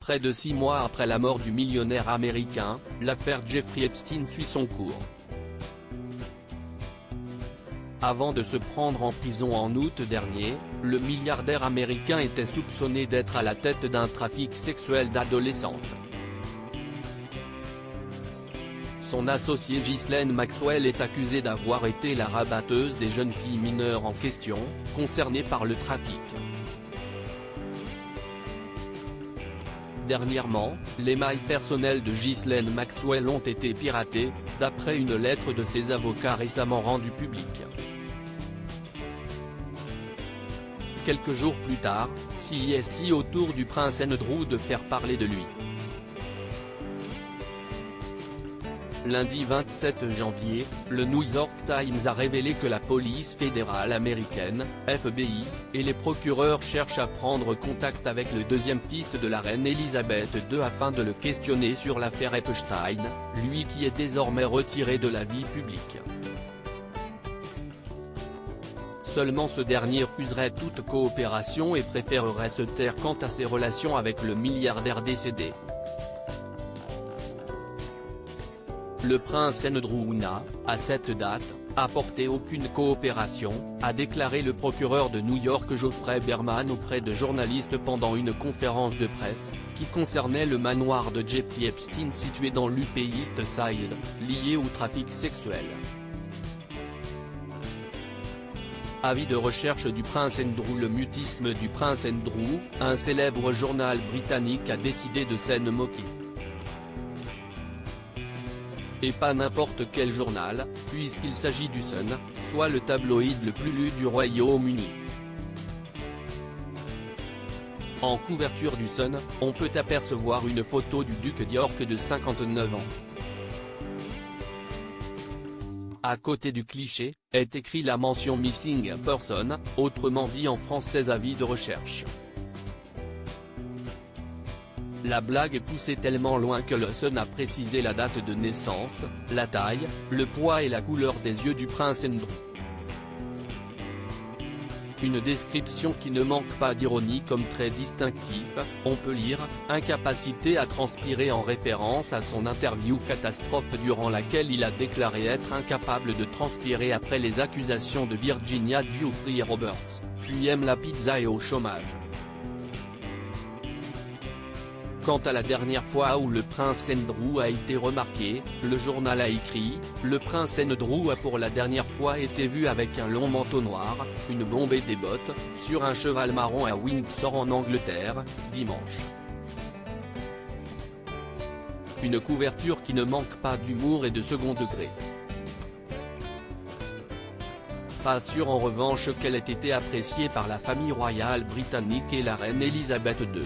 Près de 6 mois après la mort du millionnaire américain, l'affaire Jeffrey Epstein suit son cours. Avant de se prendre en prison en août dernier, le milliardaire américain était soupçonné d'être à la tête d'un trafic sexuel d'adolescentes. Son associée Ghislaine Maxwell est accusée d'avoir été la rabatteuse des jeunes filles mineures en question, concernées par le trafic. Dernièrement, les mails personnels de Ghislaine Maxwell ont été piratés, d'après une lettre de ses avocats récemment rendue publique. Quelques jours plus tard, CIST autour du prince Andrew de faire parler de lui. Lundi 27 janvier, le New York Times a révélé que la police fédérale américaine, FBI, et les procureurs cherchent à prendre contact avec le deuxième fils de la reine Elisabeth II afin de le questionner sur l'affaire Epstein, lui qui est désormais retiré de la vie publique. Seulement ce dernier refuserait toute coopération et préférerait se taire quant à ses relations avec le milliardaire décédé. Le prince Andrew n'a, à cette date, apporté aucune coopération, a déclaré le procureur de New York Geoffrey Berman auprès de journalistes pendant une conférence de presse, qui concernait le manoir de Jeffrey Epstein situé dans l'Upper East Side, lié au trafic sexuel. Avis de recherche du prince Andrew. Le mutisme du prince Andrew, un célèbre journal britannique a décidé de s'en moquer. Et pas n'importe quel journal, puisqu'il s'agit du Sun, soit le tabloïd le plus lu du Royaume-Uni. En couverture du Sun, on peut apercevoir une photo du duc d'York de 59 ans. À côté du cliché, est écrit la mention Missing Person, autrement dit en français avis de recherche. La blague est poussée tellement loin que le Sun a précisé la date de naissance, la taille, le poids et la couleur des yeux du prince Andrew. Une description qui ne manque pas d'ironie comme trait distinctif, on peut lire « incapacité à transpirer » en référence à son interview catastrophe durant laquelle il a déclaré être incapable de transpirer après les accusations de Virginia Giuffre Roberts, puis aime la pizza et au chômage. Quant à la dernière fois où le prince Andrew a été remarqué, le journal a écrit « Le prince Andrew a pour la dernière fois été vu avec un long manteau noir, une bombe et des bottes, sur un cheval marron à Windsor en Angleterre, dimanche ». Une couverture qui ne manque pas d'humour et de second degré. Pas sûr en revanche qu'elle ait été appréciée par la famille royale britannique et la reine Elisabeth II.